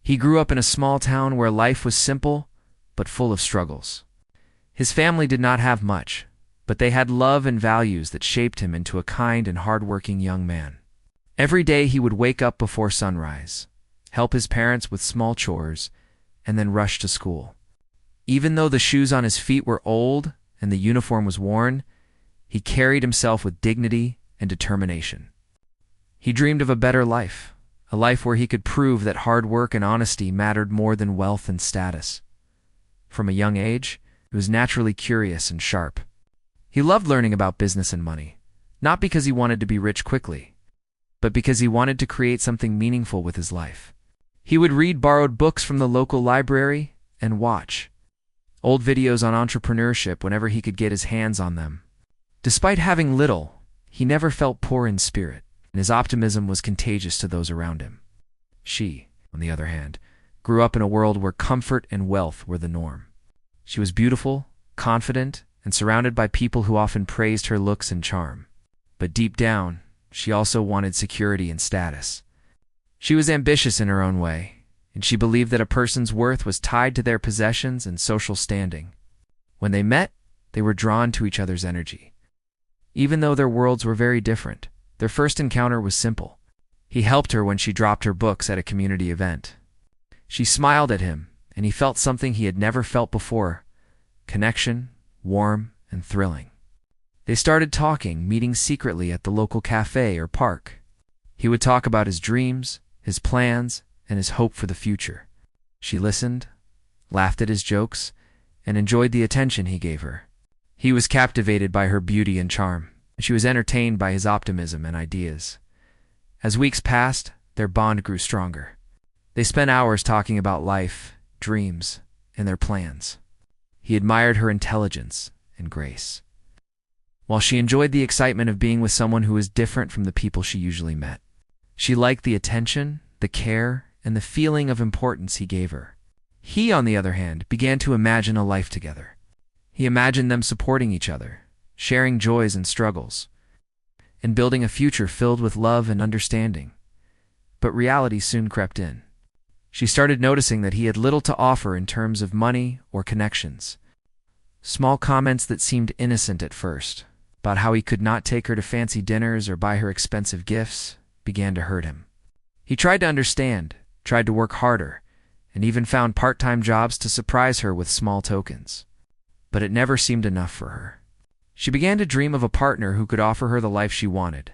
He grew up in a small town where life was simple but full of struggles. His family did not have much, but they had love and values that shaped him into a kind and hard-working young man. Every day he would wake up before sunrise, help his parents with small chores, and then rush to school. Even though the shoes on his feet were old and the uniform was worn, he carried himself with dignity and determination. He dreamed of a better life, a life where he could prove that hard work and honesty mattered more than wealth and status. From a young age, he was naturally curious and sharp. He loved learning about business and money, not because he wanted to be rich quickly, but because he wanted to create something meaningful with his life. He would read borrowed books from the local library and watch old videos on entrepreneurship whenever he could get his hands on them. Despite having little, he never felt poor in spirit, and his optimism was contagious to those around him. She, on the other hand, grew up in a world where comfort and wealth were the norm. She was beautiful, confident, and surrounded by people who often praised her looks and charm. But deep down, she also wanted security and status. She was ambitious in her own way, and she believed that a person's worth was tied to their possessions and social standing. When they met, they were drawn to each other's energy. Even though their worlds were very different, their first encounter was simple. He helped her when she dropped her books at a community event. She smiled at him, and he felt something he had never felt before: connection, warm and thrilling. They started talking, meeting secretly at the local cafe or park. He would talk about his dreams, his plans, and his hope for the future. She listened, laughed at his jokes, and enjoyed the attention he gave her. He was captivated by her beauty and charm, and she was entertained by his optimism and ideas. As weeks passed, their bond grew stronger. They spent hours talking about life, dreams, and their plans. He admired her intelligence and grace, while she enjoyed the excitement of being with someone who was different from the people she usually met. She liked the attention, the care, and the feeling of importance he gave her. He, on the other hand, began to imagine a life together. He imagined them supporting each other, sharing joys and struggles, and building a future filled with love and understanding. But reality soon crept in. She started noticing that he had little to offer in terms of money or connections. Small comments that seemed innocent at first, about how he could not take her to fancy dinners or buy her expensive gifts, began to hurt him. He tried to understand, tried to work harder, and even found part-time jobs to surprise her with small tokens. But it never seemed enough for her. She began to dream of a partner who could offer her the life she wanted,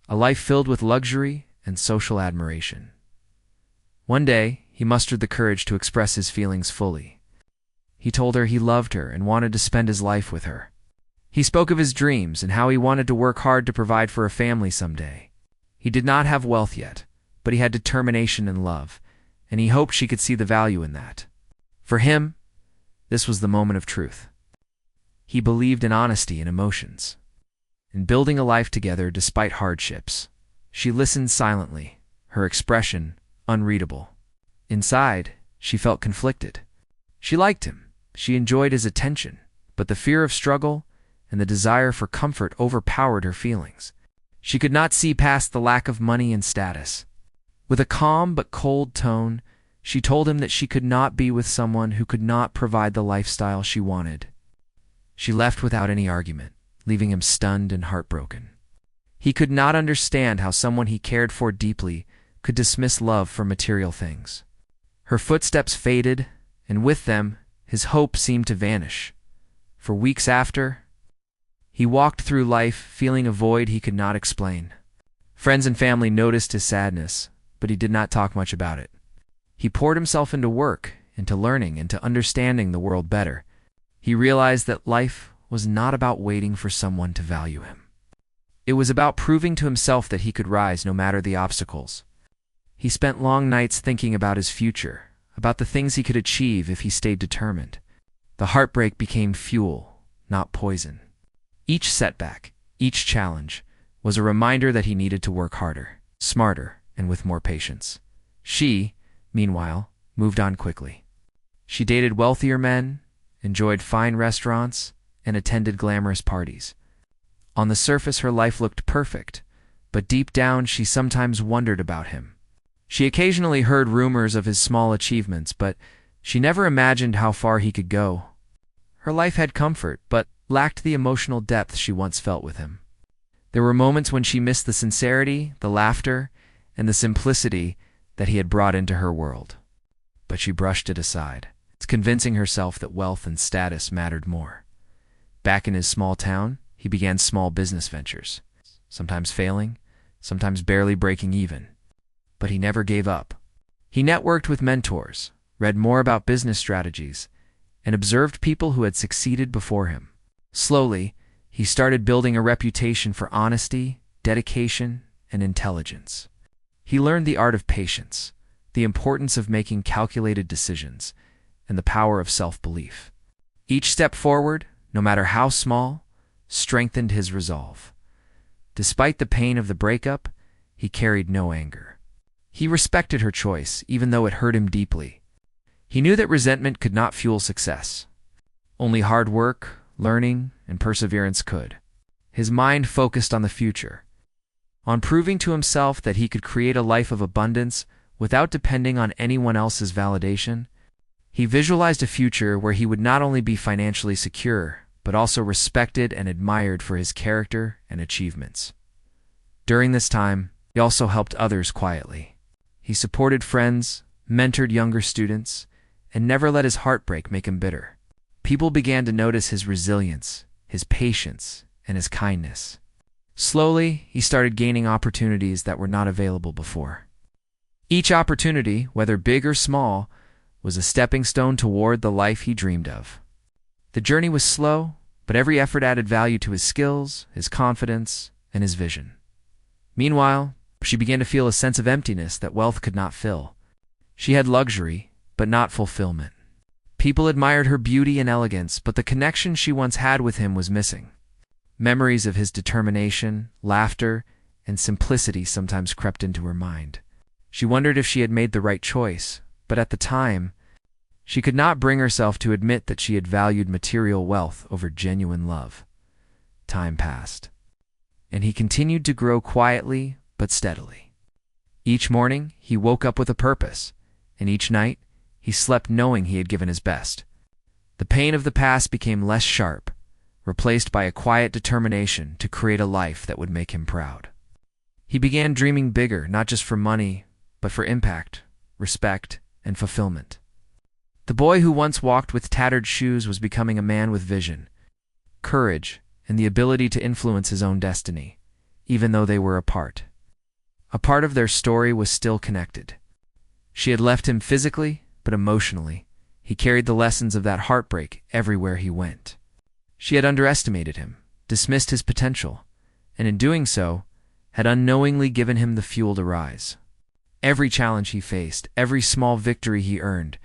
a life filled with luxury and social admiration. One day, he mustered the courage to express his feelings fully. He told her he loved her and wanted to spend his life with her. He spoke of his dreams and how he wanted to work hard to provide for a family someday. He did not have wealth yet, but he had determination and love, and he hoped she could see the value in that. For him, this was the moment of truth. He believed in honesty and emotions, in building a life together despite hardships. She listened silently, her expression unreadable. Inside, she felt conflicted. She liked him, she enjoyed his attention, but the fear of struggle and the desire for comfort overpowered her feelings. She could not see past the lack of money and status. With a calm but cold tone, she told him that she could not be with someone who could not provide the lifestyle she wanted. She left without any argument, leaving him stunned and heartbroken. He could not understand how someone he cared for deeply could dismiss love for material things. Her footsteps faded, and with them, his hope seemed to vanish. For weeks after, he walked through life feeling a void he could not explain. Friends and family noticed his sadness, but he did not talk much about it. He poured himself into work, into learning, into understanding the world better. He realized that life was not about waiting for someone to value him. It was about proving to himself that he could rise no matter the obstacles. He spent long nights thinking about his future, about the things he could achieve if he stayed determined. The heartbreak became fuel, not poison. Each setback, each challenge, was a reminder that he needed to work harder, smarter, and with more patience. She, meanwhile, moved on quickly. She dated wealthier men, enjoyed fine restaurants, and attended glamorous parties. On the surface, her life looked perfect, but deep down she sometimes wondered about him. She occasionally heard rumors of his small achievements, but she never imagined how far he could go. Her life had comfort, but lacked the emotional depth she once felt with him. There were moments when she missed the sincerity, the laughter, and the simplicity that he had brought into her world. But she brushed it aside, convincing herself that wealth and status mattered more. Back in his small town, he began small business ventures, sometimes failing, sometimes barely breaking even. But he never gave up. He networked with mentors, read more about business strategies, and observed people who had succeeded before him. Slowly, he started building a reputation for honesty, dedication, and intelligence. He learned the art of patience, the importance of making calculated decisions, and the power of self-belief. Each step forward, no matter how small, strengthened his resolve. Despite the pain of the breakup, he carried no anger. He respected her choice, even though it hurt him deeply. He knew that resentment could not fuel success. Only hard work, learning, and perseverance could. His mind focused on the future, on proving to himself that he could create a life of abundance without depending on anyone else's validation. He visualized a future where he would not only be financially secure, but also respected and admired for his character and achievements. During this time, he also helped others quietly. He supported friends, mentored younger students, and never let his heartbreak make him bitter. People began to notice his resilience, his patience, and his kindness. Slowly, he started gaining opportunities that were not available before. Each opportunity, whether big or small, was a stepping stone toward the life he dreamed of. The journey was slow, but every effort added value to his skills, his confidence, and his vision. Meanwhile, she began to feel a sense of emptiness that wealth could not fill. She had luxury, but not fulfillment. People admired her beauty and elegance, but the connection she once had with him was missing. Memories of his determination, laughter, and simplicity sometimes crept into her mind. She wondered if she had made the right choice, but at the time, she could not bring herself to admit that she had valued material wealth over genuine love. Time passed, and he continued to grow quietly but steadily. Each morning, he woke up with a purpose, and each night, he slept knowing he had given his best. The pain of the past became less sharp, replaced by a quiet determination to create a life that would make him proud. He began dreaming bigger, not just for money, but for impact, respect, and fulfillment. The boy who once walked with tattered shoes was becoming a man with vision, courage, and the ability to influence his own destiny, even though they were apart. A part of their story was still connected. She had left him physically, but emotionally, he carried the lessons of that heartbreak everywhere he went. She had underestimated him, dismissed his potential, and in doing so, had unknowingly given him the fuel to rise. Every challenge he faced, every small victory he earned,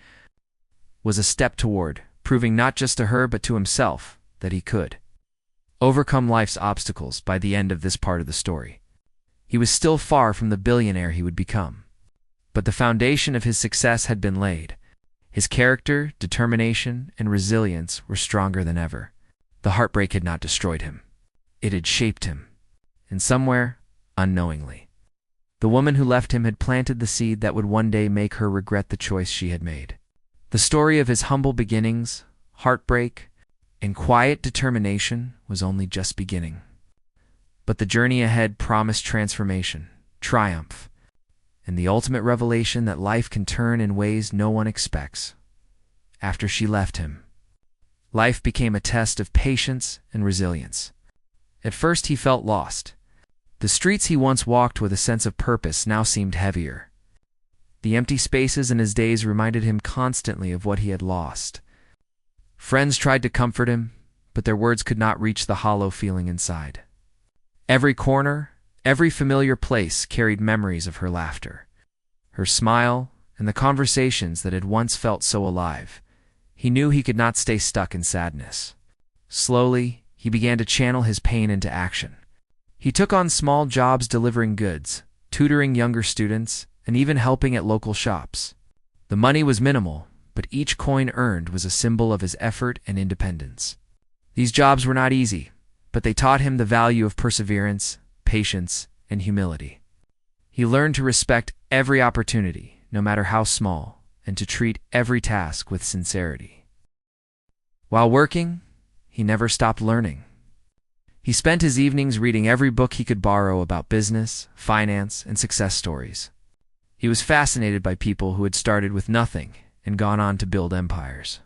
was a step toward proving not just to her but to himself that he could overcome life's obstacles. By the end of this part of the story, he was still far from the billionaire he would become. But the foundation of his success had been laid. His character, determination, and resilience were stronger than ever. The heartbreak had not destroyed him. It had shaped him. And somewhere, unknowingly, the woman who left him had planted the seed that would one day make her regret the choice she had made. The story of his humble beginnings, heartbreak, and quiet determination was only just beginning. But the journey ahead promised transformation, triumph, and the ultimate revelation that life can turn in ways no one expects. After she left him, life became a test of patience and resilience. At first he felt lost. The streets he once walked with a sense of purpose now seemed heavier. The empty spaces in his days reminded him constantly of what he had lost. Friends tried to comfort him, but their words could not reach the hollow feeling inside. Every corner, every familiar place carried memories of her laughter, her smile, and the conversations that had once felt so alive. He knew he could not stay stuck in sadness. Slowly, he began to channel his pain into action. He took on small jobs delivering goods, tutoring younger students, and even helping at local shops. The money was minimal, but each coin earned was a symbol of his effort and independence. These jobs were not easy, but they taught him the value of perseverance, patience, and humility. He learned to respect every opportunity, no matter how small, and to treat every task with sincerity. While working, he never stopped learning. He spent his evenings reading every book he could borrow about business, finance, and success stories. He was fascinated by people who had started with nothing and gone on to build empires.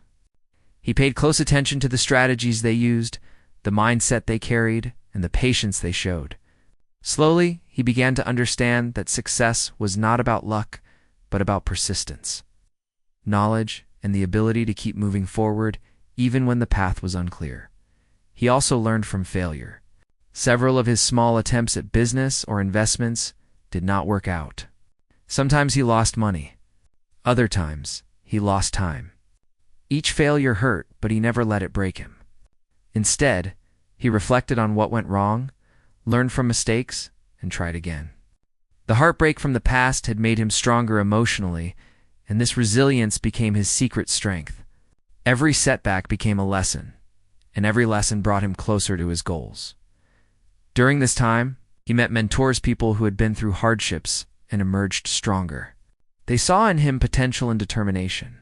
He paid close attention to the strategies they used, the mindset they carried, and the patience they showed. Slowly, he began to understand that success was not about luck, but about persistence, knowledge, and the ability to keep moving forward even when the path was unclear. He also learned from failure. Several of his small attempts at business or investments did not work out. Sometimes he lost money. Other times, he lost time. Each failure hurt, but he never let it break him. Instead, he reflected on what went wrong, learned from mistakes, and tried again. The heartbreak from the past had made him stronger emotionally, and this resilience became his secret strength. Every setback became a lesson, and every lesson brought him closer to his goals. During this time, he met mentors, people who had been through hardships and emerged stronger. They saw in him potential and determination.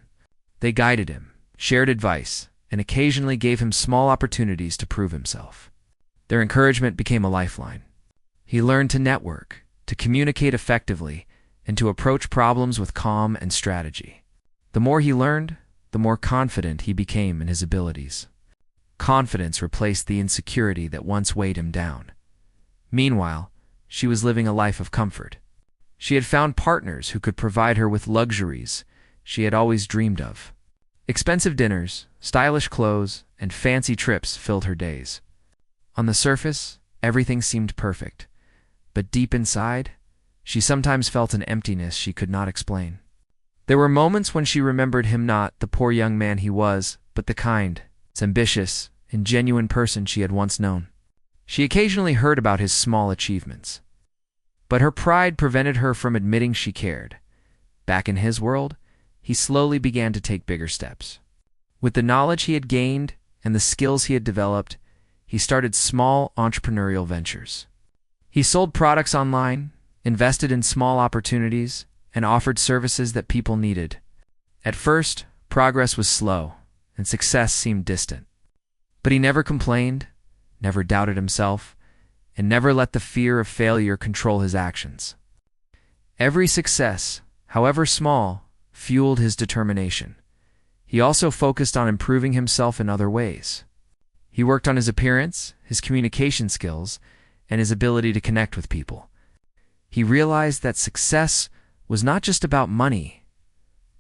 They guided him, shared advice, and occasionally gave him small opportunities to prove himself. Their encouragement became a lifeline. He learned to network, to communicate effectively, and to approach problems with calm and strategy. The more he learned, the more confident he became in his abilities. Confidence replaced the insecurity that once weighed him down. Meanwhile, she was living a life of comfort. She had found partners who could provide her with luxuries she had always dreamed of. Expensive dinners, stylish clothes, and fancy trips filled her days. On the surface, everything seemed perfect, but deep inside, she sometimes felt an emptiness she could not explain. There were moments when she remembered him not the poor young man he was, but the kind, ambitious, and genuine person she had once known. She occasionally heard about his small achievements, but her pride prevented her from admitting she cared. Back in his world, he slowly began to take bigger steps. With the knowledge he had gained and the skills he had developed, he started small entrepreneurial ventures. He sold products online, invested in small opportunities, and offered services that people needed. At first, progress was slow, and success seemed distant. But he never complained, never doubted himself, and never let the fear of failure control his actions. Every success, however small, fueled his determination. He also focused on improving himself in other ways. He worked on his appearance, his communication skills, and his ability to connect with people. He realized that success was not just about money,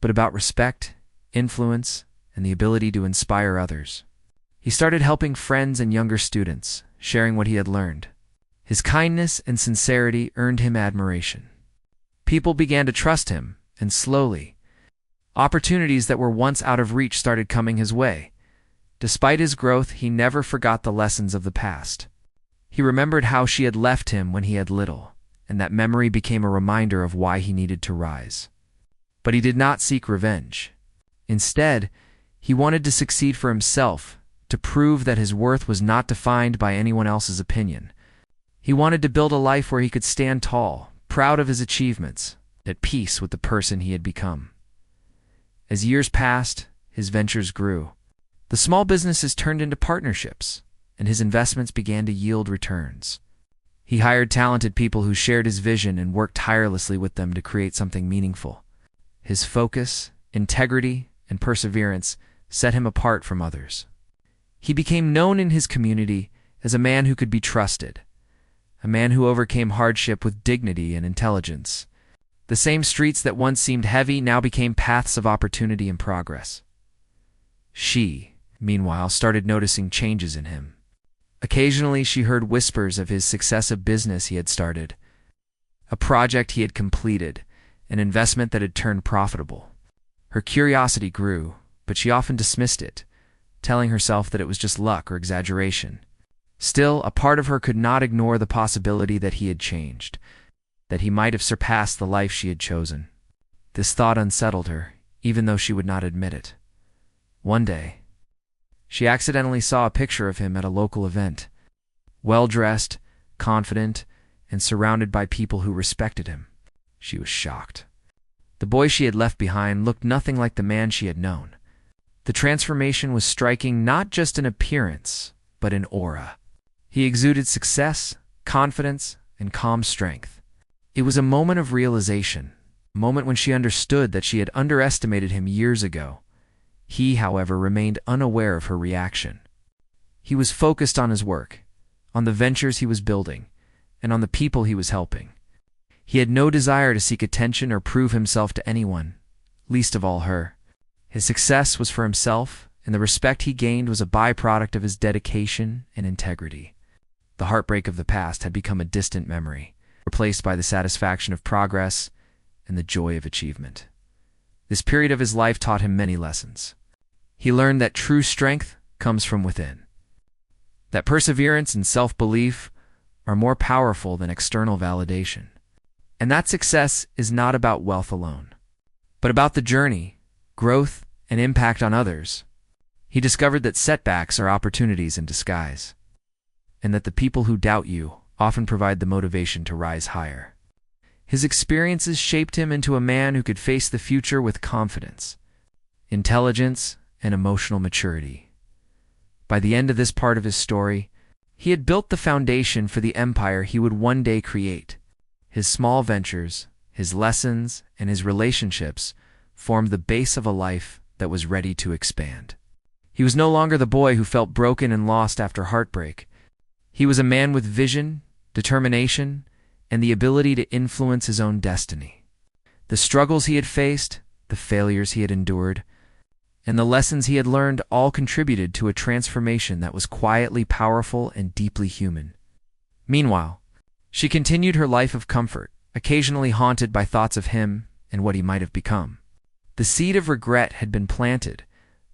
but about respect, influence, and the ability to inspire others. He started helping friends and younger students, sharing what he had learned. His kindness and sincerity earned him admiration. People began to trust him, and slowly, opportunities that were once out of reach started coming his way. Despite his growth, he never forgot the lessons of the past. He remembered how she had left him when he had little, and that memory became a reminder of why he needed to rise. But he did not seek revenge. Instead, he wanted to succeed for himself, to prove that his worth was not defined by anyone else's opinion. He wanted to build a life where he could stand tall, proud of his achievements, at peace with the person he had become. As years passed, his ventures grew. The small businesses turned into partnerships, and his investments began to yield returns. He hired talented people who shared his vision and worked tirelessly with them to create something meaningful. His focus, integrity, and perseverance set him apart from others. He became known in his community as a man who could be trusted, a man who overcame hardship with dignity and intelligence. The same streets that once seemed heavy now became paths of opportunity and progress. She, meanwhile, started noticing changes in him. Occasionally, she heard whispers of his successive business he had started, a project he had completed, an investment that had turned profitable. Her curiosity grew, but she often dismissed it, telling herself that it was just luck or exaggeration. Still, a part of her could not ignore the possibility that he had changed, that he might have surpassed the life she had chosen. This thought unsettled her, even though she would not admit it. One day, she accidentally saw a picture of him at a local event, well-dressed, confident, and surrounded by people who respected him. She was shocked. The boy she had left behind looked nothing like the man she had known. The transformation was striking not just in appearance, but in aura. He exuded success, confidence, and calm strength. It was a moment of realization, a moment when she understood that she had underestimated him years ago. He, however, remained unaware of her reaction. He was focused on his work, on the ventures he was building, and on the people he was helping. He had no desire to seek attention or prove himself to anyone, least of all her. His success was for himself, and the respect he gained was a byproduct of his dedication and integrity. The heartbreak of the past had become a distant memory, replaced by the satisfaction of progress and the joy of achievement. This period of his life taught him many lessons. He learned that true strength comes from within, that perseverance and self-belief are more powerful than external validation, and that success is not about wealth alone, but about the journey, growth, and impact on others. He discovered that setbacks are opportunities in disguise, and that the people who doubt you often provide the motivation to rise higher. His experiences shaped him into a man who could face the future with confidence, intelligence, and emotional maturity. By the end of this part of his story, he had built the foundation for the empire he would one day create. His small ventures, his lessons, and his relationships formed the base of a life that was ready to expand. He was no longer the boy who felt broken and lost after heartbreak. He was a man with vision, determination, and the ability to influence his own destiny. The struggles he had faced, the failures he had endured, and the lessons he had learned all contributed to a transformation that was quietly powerful and deeply human. Meanwhile, she continued her life of comfort, occasionally haunted by thoughts of him and what he might have become. The seed of regret had been planted,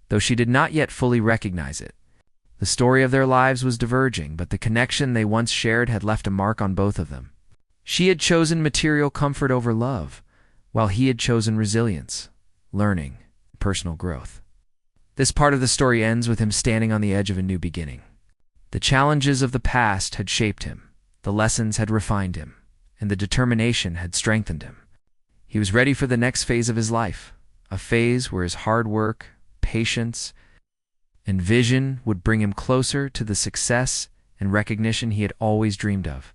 though she did not yet fully recognize it. The story of their lives was diverging, but the connection they once shared had left a mark on both of them. She had chosen material comfort over love, while he had chosen resilience, learning, and personal growth. This part of the story ends with him standing on the edge of a new beginning. The challenges of the past had shaped him, the lessons had refined him, and the determination had strengthened him. He was ready for the next phase of his life, a phase where his hard work, patience, and vision would bring him closer to the success and recognition he had always dreamed of.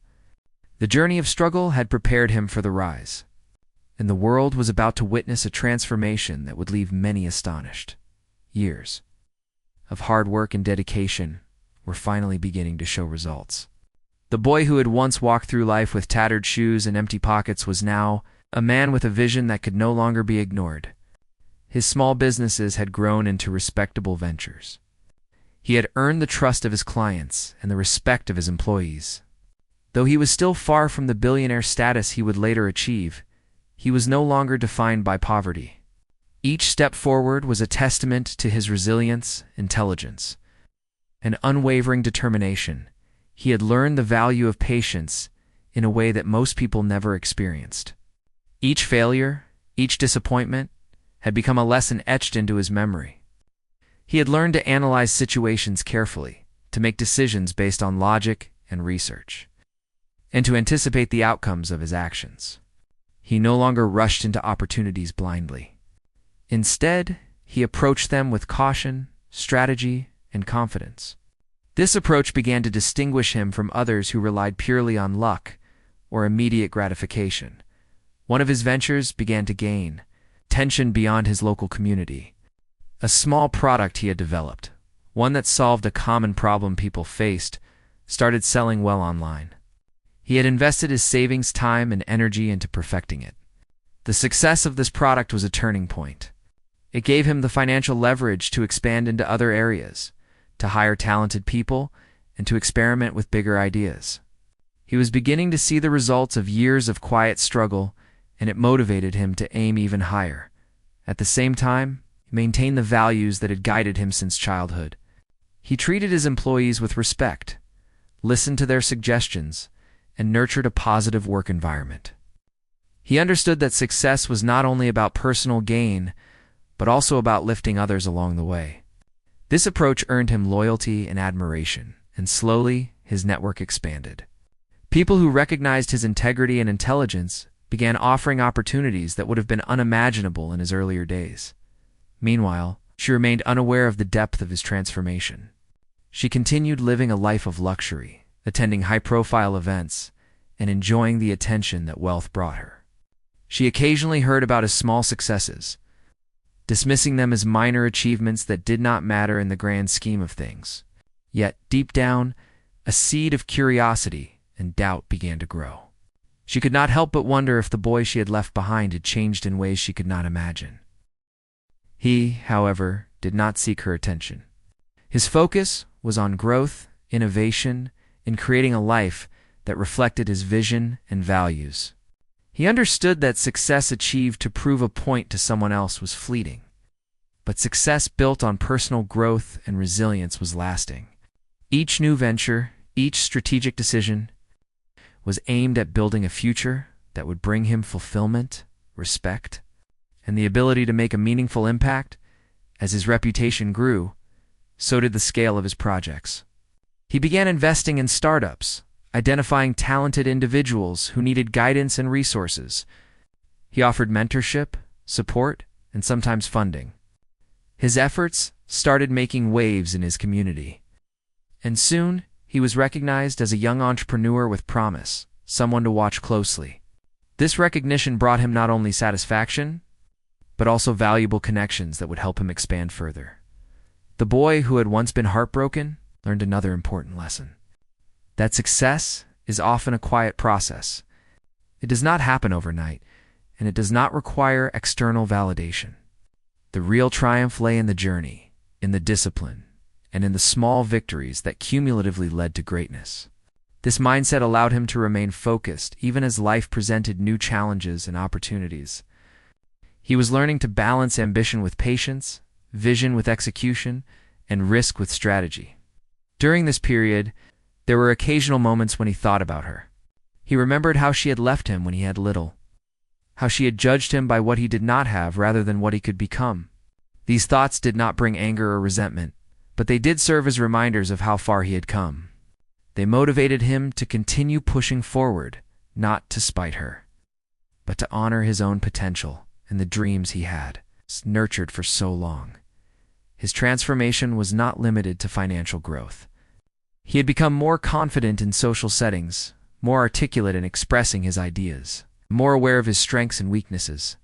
The journey of struggle had prepared him for the rise, and the world was about to witness a transformation that would leave many astonished. Years of hard work and dedication were finally beginning to show results. The boy who had once walked through life with tattered shoes and empty pockets was now a man with a vision that could no longer be ignored. His small businesses had grown into respectable ventures. He had earned the trust of his clients and the respect of his employees. Though he was still far from the billionaire status he would later achieve, he was no longer defined by poverty. Each step forward was a testament to his resilience, intelligence, and unwavering determination. He had learned the value of patience in a way that most people never experienced. Each failure, each disappointment, had become a lesson etched into his memory. He had learned to analyze situations carefully, to make decisions based on logic and research, and to anticipate the outcomes of his actions. He no longer rushed into opportunities blindly. Instead, he approached them with caution, strategy, and confidence. This approach began to distinguish him from others who relied purely on luck or immediate gratification. One of his ventures began to gain attention beyond his local community. A small product he had developed, one that solved a common problem people faced, started selling well online. He had invested his savings, time, and energy into perfecting it. The success of this product was a turning point. It gave him the financial leverage to expand into other areas, to hire talented people, and to experiment with bigger ideas. He was beginning to see the results of years of quiet struggle, and it motivated him to aim even higher. At the same time, he maintained the values that had guided him since childhood. He treated his employees with respect, listened to their suggestions, and nurtured a positive work environment. He understood that success was not only about personal gain, but also about lifting others along the way. This approach earned him loyalty and admiration, and slowly his network expanded. People who recognized his integrity and intelligence began offering opportunities that would have been unimaginable in his earlier days. Meanwhile, she remained unaware of the depth of his transformation. She continued living a life of luxury, attending high-profile events, and enjoying the attention that wealth brought her. She occasionally heard about his small successes, dismissing them as minor achievements that did not matter in the grand scheme of things. Yet, deep down, a seed of curiosity and doubt began to grow. She could not help but wonder if the boy she had left behind had changed in ways she could not imagine. He, however, did not seek her attention. His focus was on growth, innovation, and creating a life that reflected his vision and values. He understood that success achieved to prove a point to someone else was fleeting, but success built on personal growth and resilience was lasting. Each new venture, each strategic decision, was aimed at building a future that would bring him fulfillment, respect, and the ability to make a meaningful impact. As his reputation grew, so did the scale of his projects. He began investing in startups, identifying talented individuals who needed guidance and resources. He offered mentorship, support, and sometimes funding. His efforts started making waves in his community. And soon, he was recognized as a young entrepreneur with promise, someone to watch closely. This recognition brought him not only satisfaction, but also valuable connections that would help him expand further. The boy who had once been heartbroken learned another important lesson: that success is often a quiet process. It does not happen overnight, and it does not require external validation. The real triumph lay in the journey, in the discipline, and in the small victories that cumulatively led to greatness. This mindset allowed him to remain focused even as life presented new challenges and opportunities. He was learning to balance ambition with patience, vision with execution, and risk with strategy. During this period, there were occasional moments when he thought about her. He remembered how she had left him when he had little, how she had judged him by what he did not have rather than what he could become. These thoughts did not bring anger or resentment, but they did serve as reminders of how far he had come. They motivated him to continue pushing forward, not to spite her, but to honor his own potential and the dreams he had nurtured for so long. His transformation was not limited to financial growth. He had become more confident in social settings, more articulate in expressing his ideas, more aware of his strengths and weaknesses.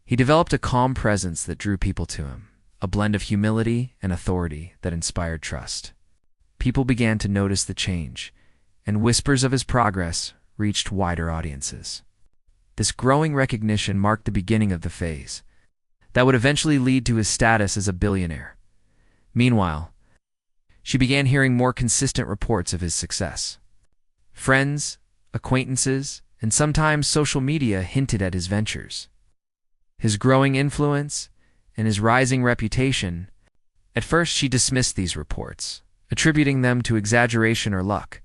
He developed a calm presence that drew people to him, a blend of humility and authority that inspired trust. People began to notice the change, and whispers of his progress reached wider audiences. This growing recognition marked the beginning of the phase that would eventually lead to his status as a billionaire. Meanwhile, she began hearing more consistent reports of his success. Friends, acquaintances, and sometimes social media hinted at his ventures. His growing influence and his rising reputation. At first, she dismissed these reports, attributing them to exaggeration or luck.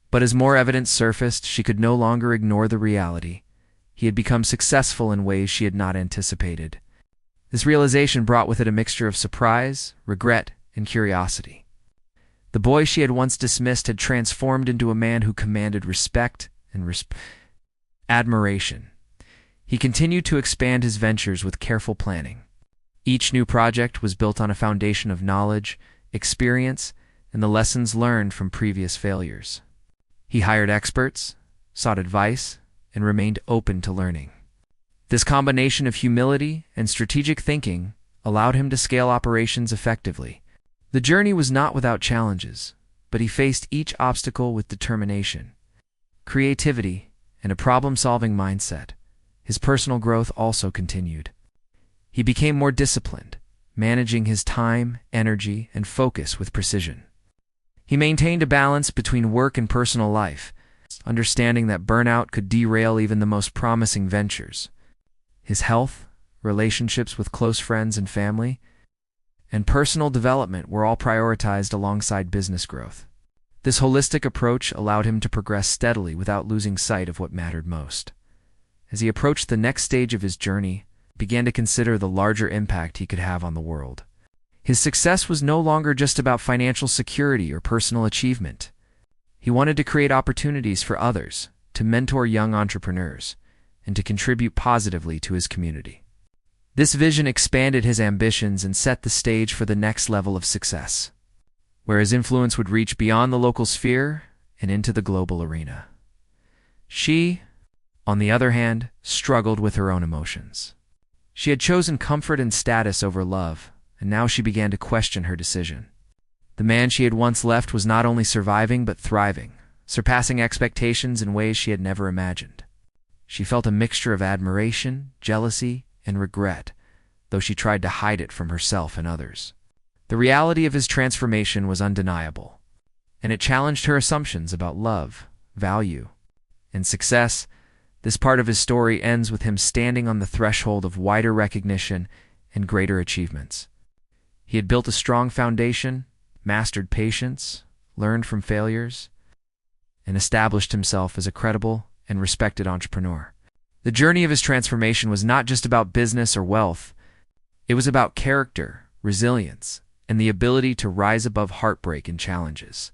But as more evidence surfaced, she could no longer ignore the reality. He had become successful in ways she had not anticipated. This realization brought with it a mixture of surprise, regret, and curiosity. The boy she had once dismissed had transformed into a man who commanded respect and admiration. He continued to expand his ventures with careful planning. Each new project was built on a foundation of knowledge, experience, and the lessons learned from previous failures. He hired experts, sought advice, and remained open to learning. This combination of humility and strategic thinking allowed him to scale operations effectively. The journey was not without challenges, but he faced each obstacle with determination, creativity, and a problem-solving mindset. His personal growth also continued. He became more disciplined, managing his time, energy, and focus with precision. He maintained a balance between work and personal life, understanding that burnout could derail even the most promising ventures. His health, relationships with close friends and family, and personal development were all prioritized alongside business growth. This holistic approach allowed him to progress steadily without losing sight of what mattered most. As he approached the next stage of his journey, he began to consider the larger impact he could have on the world. His success was no longer just about financial security or personal achievement. He wanted to create opportunities for others, to mentor young entrepreneurs, and to contribute positively to his community. This vision expanded his ambitions and set the stage for the next level of success, where his influence would reach beyond the local sphere and into the global arena. She, on the other hand, struggled with her own emotions. She had chosen comfort and status over love, and now she began to question her decision. The man she had once left was not only surviving but thriving, surpassing expectations in ways she had never imagined. She felt a mixture of admiration, jealousy, and regret, though she tried to hide it from herself and others. The reality of his transformation was undeniable, and it challenged her assumptions about love, value, and success. This part of his story ends with him standing on the threshold of wider recognition and greater achievements. He had built a strong foundation, mastered patience, learned from failures, and established himself as a credible and respected entrepreneur. The journey of his transformation was not just about business or wealth. It was about character, resilience, and the ability to rise above heartbreak and challenges.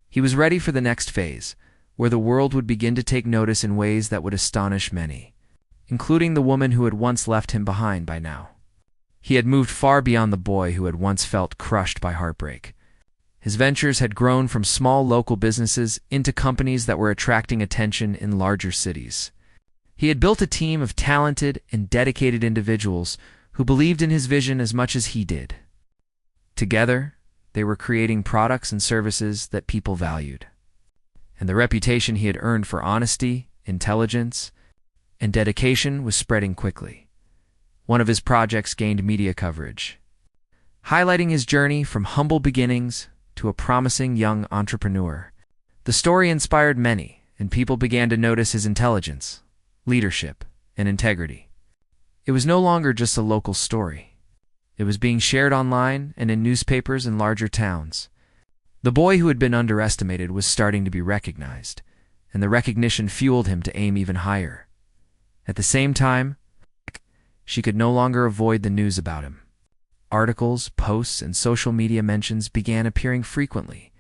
He was ready for the next phase, where the world would begin to take notice in ways that would astonish many, including the woman who had once left him behind by now. He had moved far beyond the boy who had once felt crushed by heartbreak. His ventures had grown from small local businesses into companies that were attracting attention in larger cities. He had built a team of talented and dedicated individuals who believed in his vision as much as he did. Together, they were creating products and services that people valued. And the reputation he had earned for honesty, intelligence, and dedication was spreading quickly. One of his projects gained media coverage, highlighting his journey from humble beginnings to a promising young entrepreneur. The story inspired many, and people began to notice his intelligence, leadership, and integrity. It was no longer just a local story. It was being shared online and in newspapers in larger towns. The boy who had been underestimated was starting to be recognized, and the recognition fueled him to aim even higher. At the same time, she could no longer avoid the news about him. Articles, posts, and social media mentions began appearing frequently,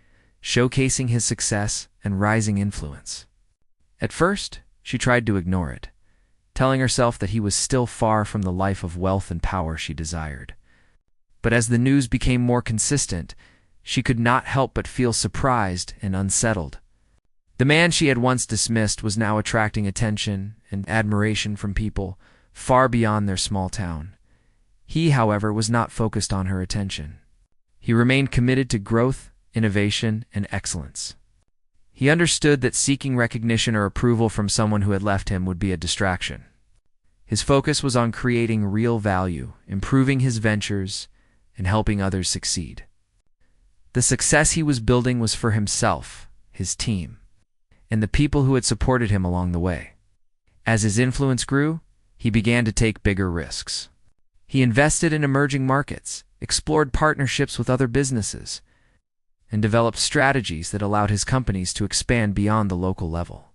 showcasing his success and rising influence. At first, she tried to ignore it, telling herself that he was still far from the life of wealth and power she desired. But as the news became more consistent, she could not help but feel surprised and unsettled. The man she had once dismissed was now attracting attention and admiration from people far beyond their small town. He, however, was not focused on her attention. He remained committed to growth, innovation, and excellence. He understood that seeking recognition or approval from someone who had left him would be a distraction. His focus was on creating real value, improving his ventures, and helping others succeed. The success he was building was for himself, his team, and the people who had supported him along the way. As his influence grew, he began to take bigger risks. He invested in emerging markets, explored partnerships with other businesses, and developed strategies that allowed his companies to expand beyond the local level.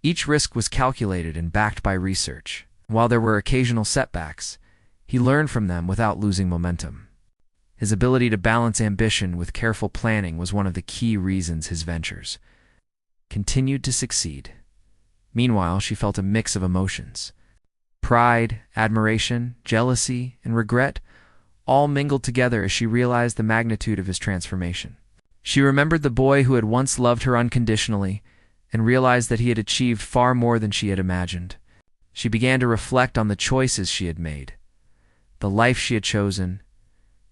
Each risk was calculated and backed by research. While there were occasional setbacks, he learned from them without losing momentum. His ability to balance ambition with careful planning was one of the key reasons his ventures continued to succeed. Meanwhile, she felt a mix of emotions. Pride, admiration, jealousy, and regret all mingled together as she realized the magnitude of his transformation. She remembered the boy who had once loved her unconditionally and realized that he had achieved far more than she had imagined. She began to reflect on the choices she had made, the life she had chosen,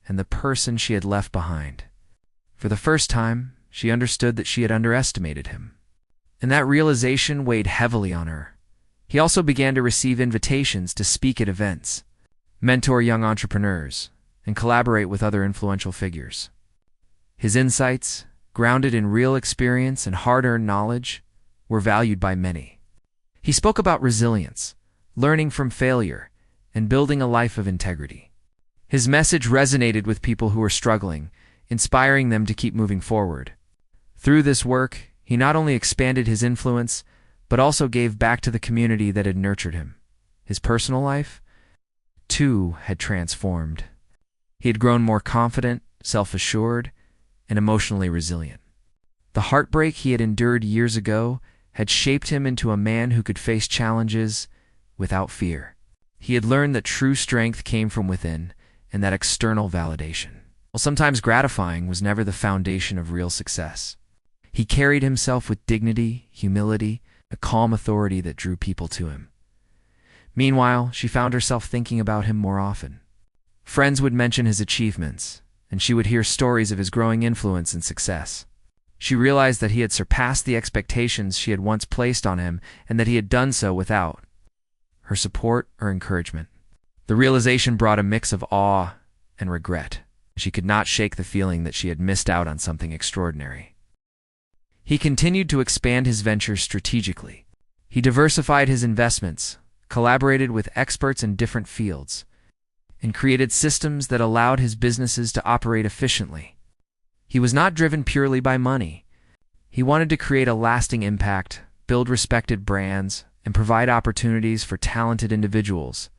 and the person she had left behind. For the first time, she understood that she had underestimated him, and that realization weighed heavily on her. He also began to receive invitations to speak at events, mentor young entrepreneurs, and collaborate with other influential figures. His insights, grounded in real experience and hard-earned knowledge, were valued by many. He spoke about resilience, learning from failure, and building a life of integrity. His message resonated with people who were struggling, inspiring them to keep moving forward. Through this work, he not only expanded his influence, but also gave back to the community that had nurtured him. His personal life, too, had transformed. He had grown more confident, self-assured, and emotionally resilient. The heartbreak he had endured years ago had shaped him into a man who could face challenges without fear. He had learned that true strength came from within, and that external validation, while sometimes gratifying, was never the foundation of real success. He carried himself with dignity, humility, a calm authority that drew people to him. Meanwhile, she found herself thinking about him more often. Friends would mention his achievements, and she would hear stories of his growing influence and success. She realized that he had surpassed the expectations she had once placed on him, and that he had done so without her support or encouragement. The realization brought a mix of awe and regret. She could not shake the feeling that she had missed out on something extraordinary. He continued to expand his ventures strategically. He diversified his investments, collaborated with experts in different fields, and created systems that allowed his businesses to operate efficiently. He was not driven purely by money. He wanted to create a lasting impact, build respected brands, and provide opportunities for talented individuals.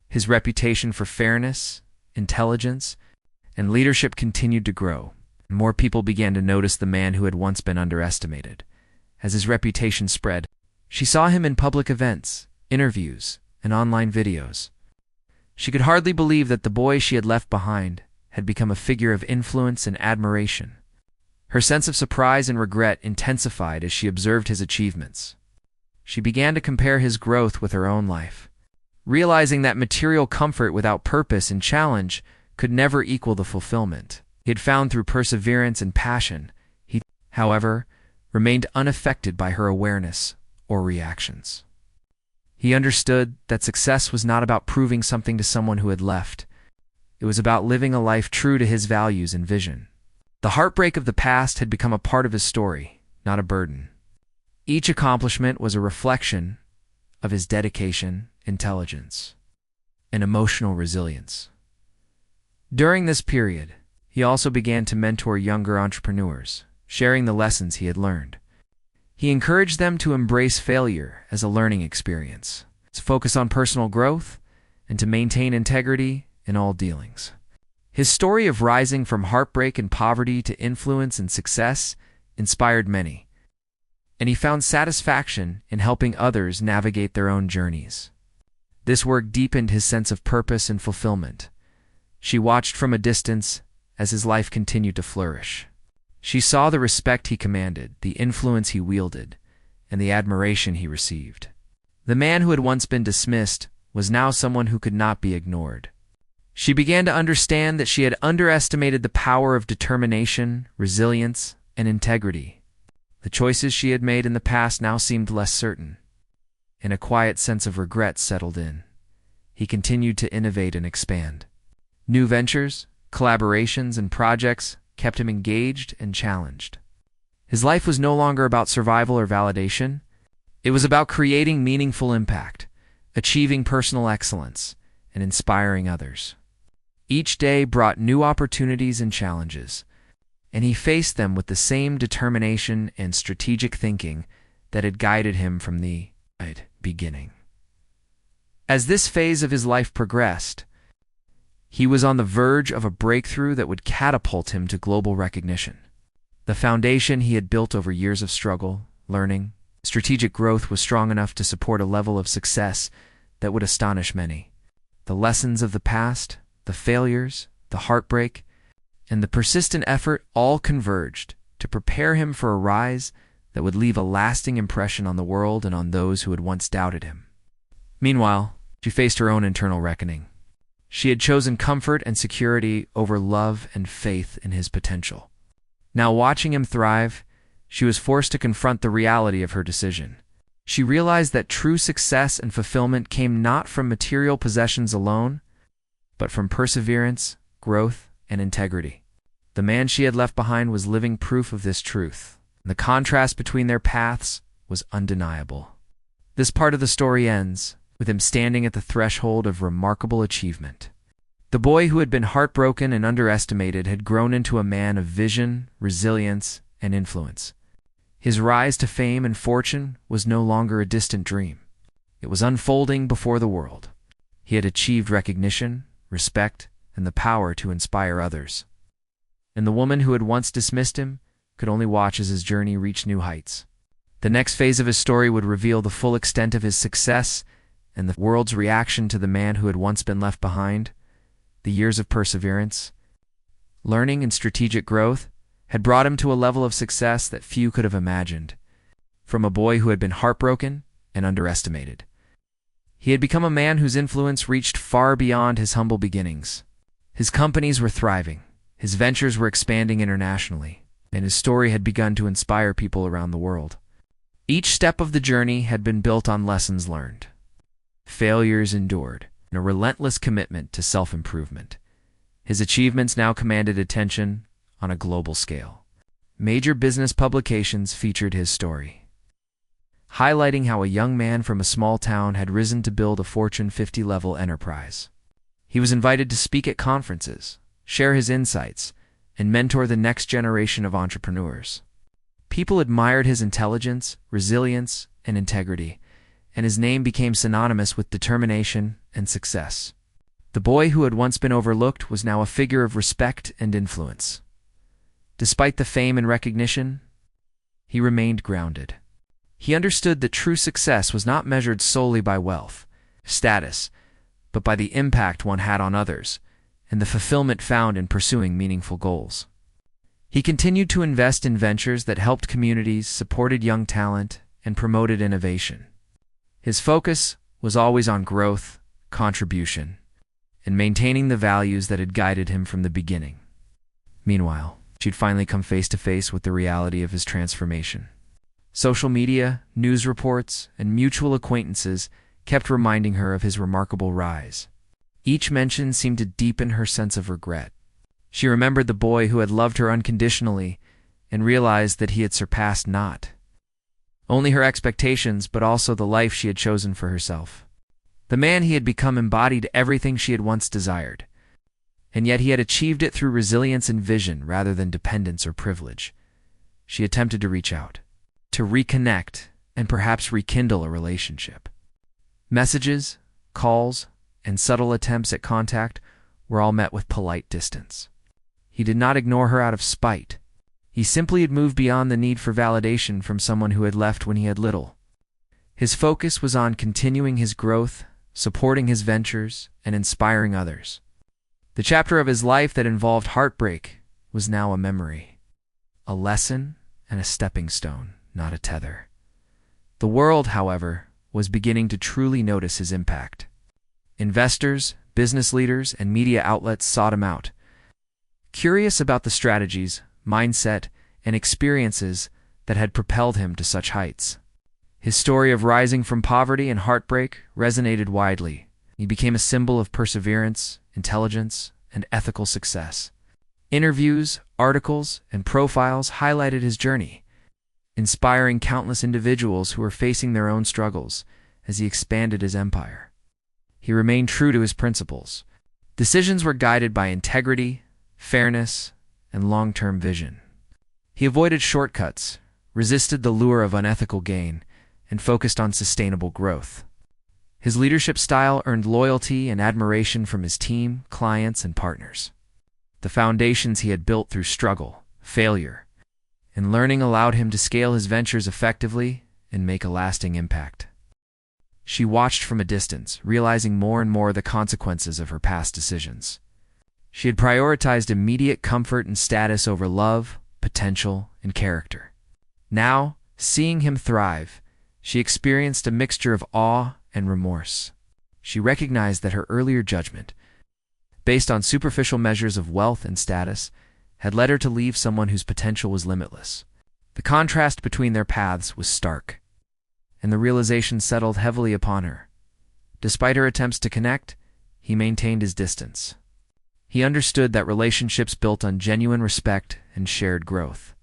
His reputation for fairness, intelligence, and leadership continued to grow. More people began to notice the man who had once been underestimated. As his reputation spread, she saw him in public events, interviews, and online videos. She could hardly believe that the boy she had left behind had become a figure of influence and admiration. Her sense of surprise and regret intensified as she observed his achievements. She began to compare his growth with her own life, realizing that material comfort without purpose and challenge could never equal the fulfillment he had found through perseverance and passion. He, however, remained unaffected by her awareness or reactions. He understood that success was not about proving something to someone who had left. It was about living a life true to his values and vision. The heartbreak of the past had become a part of his story, not a burden. Each accomplishment was a reflection of his dedication, intelligence, and emotional resilience. During this period, he also began to mentor younger entrepreneurs, sharing the lessons he had learned. He encouraged them to embrace failure as a learning experience, to focus on personal growth, and to maintain integrity in all dealings. His story of rising from heartbreak and poverty to influence and success inspired many, and he found satisfaction in helping others navigate their own journeys. This work deepened his sense of purpose and fulfillment. She watched from a distance as his life continued to flourish. She saw the respect he commanded, the influence he wielded, and the admiration he received. The man who had once been dismissed was now someone who could not be ignored. She began to understand that she had underestimated the power of determination, resilience, and integrity. The choices she had made in the past now seemed less certain, and a quiet sense of regret settled in. He continued to innovate and expand. New ventures, collaborations, and projects kept him engaged and challenged. His life was no longer about survival or validation. It was about creating meaningful impact, achieving personal excellence, and inspiring others. Each day brought new opportunities and challenges, and he faced them with the same determination and strategic thinking that had guided him from the beginning. As this phase of his life progressed, he was on the verge of a breakthrough that would catapult him to global recognition. The foundation he had built over years of struggle, learning, strategic growth was strong enough to support a level of success that would astonish many. The lessons of the past, the failures, the heartbreak, and the persistent effort all converged to prepare him for a rise that would leave a lasting impression on the world and on those who had once doubted him. Meanwhile, she faced her own internal reckoning. She had chosen comfort and security over love and faith in his potential. Now, watching him thrive, she was forced to confront the reality of her decision. She realized that true success and fulfillment came not from material possessions alone, but from perseverance, growth, and integrity. The man she had left behind was living proof of this truth. The contrast between their paths was undeniable. This part of the story ends with him standing at the threshold of remarkable achievement. The boy who had been heartbroken and underestimated had grown into a man of vision, resilience, and influence. His rise to fame and fortune was no longer a distant dream. It was unfolding before the world. He had achieved recognition, respect, and the power to inspire others. And the woman who had once dismissed him could only watch as his journey reached new heights. The next phase of his story would reveal the full extent of his success and the world's reaction to the man who had once been left behind, the years of perseverance, learning, and strategic growth, had brought him to a level of success that few could have imagined. From a boy who had been heartbroken and underestimated, he had become a man whose influence reached far beyond his humble beginnings. His companies were thriving, his ventures were expanding internationally, and his story had begun to inspire people around the world. Each step of the journey had been built on lessons learned, failures endured, and a relentless commitment to self-improvement. His achievements now commanded attention on a global scale. Major business publications featured his story, highlighting how a young man from a small town had risen to build a Fortune 50-level enterprise. He was invited to speak at conferences, share his insights, and mentor the next generation of entrepreneurs. People admired his intelligence, resilience, and integrity, and his name became synonymous with determination and success. The boy who had once been overlooked was now a figure of respect and influence. Despite the fame and recognition, he remained grounded. He understood that true success was not measured solely by wealth, status, but by the impact one had on others, and the fulfillment found in pursuing meaningful goals. He continued to invest in ventures that helped communities, supported young talent, and promoted innovation. His focus was always on growth, contribution, and maintaining the values that had guided him from the beginning. Meanwhile, she'd finally come face to face with the reality of his transformation. Social media, news reports, and mutual acquaintances kept reminding her of his remarkable rise. Each mention seemed to deepen her sense of regret. She remembered the boy who had loved her unconditionally and realized that he had surpassed not only her expectations, but also the life she had chosen for herself. The man he had become embodied everything she had once desired, and yet he had achieved it through resilience and vision rather than dependence or privilege. She attempted to reach out, to reconnect, and perhaps rekindle a relationship. Messages, calls, and subtle attempts at contact were all met with polite distance. He did not ignore her out of spite. He simply had moved beyond the need for validation from someone who had left when he had little. His focus was on continuing his growth, supporting his ventures, and inspiring others. The chapter of his life that involved heartbreak was now a memory, a lesson, and a stepping stone, not a tether. The world, however, was beginning to truly notice his impact. Investors, business leaders, and media outlets sought him out, curious about the strategies, mindset, and experiences that had propelled him to such heights. His story of rising from poverty and heartbreak resonated widely. He became a symbol of perseverance, intelligence, and ethical success. Interviews, articles, and profiles highlighted his journey, inspiring countless individuals who were facing their own struggles as he expanded his empire. He remained true to his principles. Decisions were guided by integrity, fairness, and long-term vision. He avoided shortcuts, resisted the lure of unethical gain, and focused on sustainable growth. His leadership style earned loyalty and admiration from his team, clients, and partners. The foundations he had built through struggle, failure, and learning allowed him to scale his ventures effectively and make a lasting impact. She watched from a distance, realizing more and more the consequences of her past decisions. She had prioritized immediate comfort and status over love, potential, and character. Now, seeing him thrive, she experienced a mixture of awe and remorse. She recognized that her earlier judgment, based on superficial measures of wealth and status, had led her to leave someone whose potential was limitless. The contrast between their paths was stark, and the realization settled heavily upon her. Despite her attempts to connect, he maintained his distance. He understood that relationships built on genuine respect and shared growth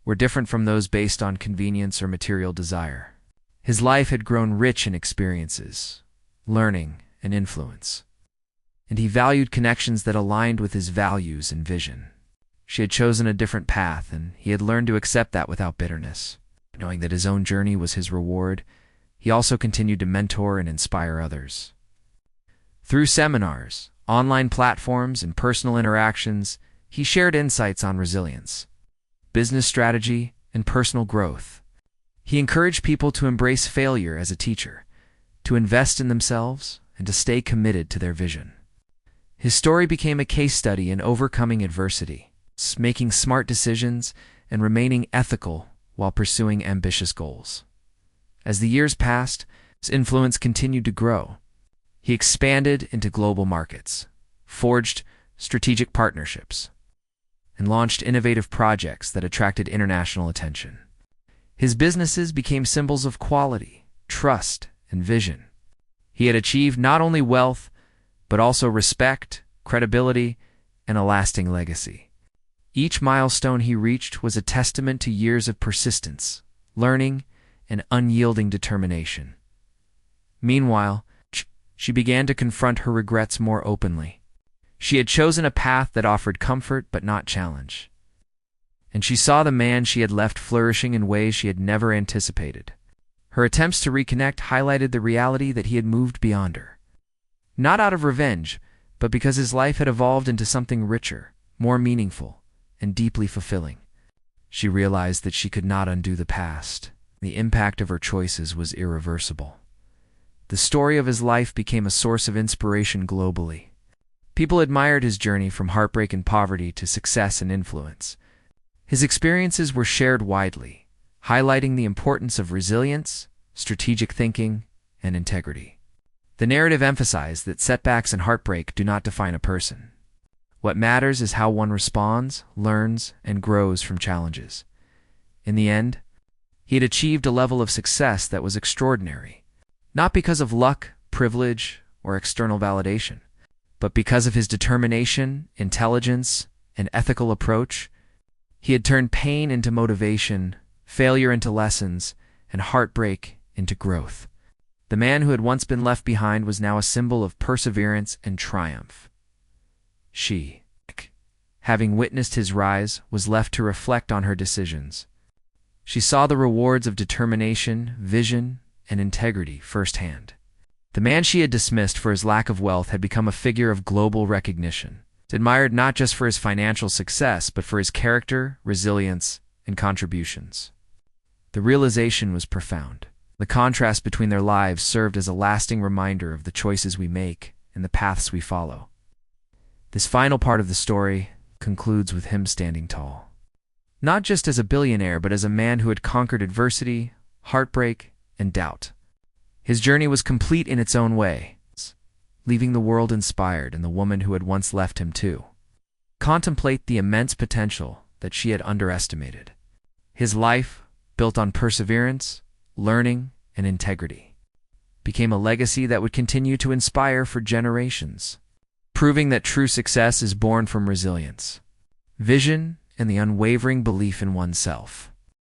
were different from those based on convenience or material desire. His life had grown rich in experiences, learning, and influence, and he valued connections that aligned with his values and vision. She had chosen a different path, and he had learned to accept that without bitterness. Knowing that his own journey was his reward, he also continued to mentor and inspire others. Through seminars, online platforms, and personal interactions, he shared insights on resilience, business strategy, and personal growth. He encouraged people to embrace failure as a teacher, to invest in themselves, and to stay committed to their vision. His story became a case study in overcoming adversity, making smart decisions, and remaining ethical while pursuing ambitious goals. As the years passed, his influence continued to grow. He expanded into global markets, forged strategic partnerships, and launched innovative projects that attracted international attention. His businesses became symbols of quality, trust, and vision. He had achieved not only wealth, but also respect, credibility, and a lasting legacy. Each milestone he reached was a testament to years of persistence, learning, and unyielding determination. Meanwhile, she began to confront her regrets more openly. She had chosen a path that offered comfort but not challenge. And she saw the man she had left flourishing in ways she had never anticipated. Her attempts to reconnect highlighted the reality that he had moved beyond her. Not out of revenge, but because his life had evolved into something richer, more meaningful, and deeply fulfilling. She realized that she could not undo the past. The impact of her choices was irreversible. The story of his life became a source of inspiration globally. People admired his journey from heartbreak and poverty to success and influence. His experiences were shared widely, highlighting the importance of resilience, strategic thinking, and integrity. The narrative emphasized that setbacks and heartbreak do not define a person. What matters is how one responds, learns, and grows from challenges. In the end, he had achieved a level of success that was extraordinary, not because of luck, privilege, or external validation, but because of his determination, intelligence, and ethical approach. He had turned pain into motivation, failure into lessons, and heartbreak into growth. The man who had once been left behind was now a symbol of perseverance and triumph. She, having witnessed his rise, was left to reflect on her decisions. She saw the rewards of determination, vision, and integrity firsthand. The man she had dismissed for his lack of wealth had become a figure of global recognition, admired not just for his financial success, but for his character, resilience, and contributions. The realization was profound. The contrast between their lives served as a lasting reminder of the choices we make and the paths we follow. This final part of the story concludes with him standing tall. Not just as a billionaire, but as a man who had conquered adversity, heartbreak, and doubt. His journey was complete in its own way, leaving the world inspired and the woman who had once left him too. Contemplate the immense potential that she had underestimated. His life, built on perseverance, learning, and integrity, became a legacy that would continue to inspire for generations, proving that true success is born from resilience, vision, and the unwavering belief in oneself.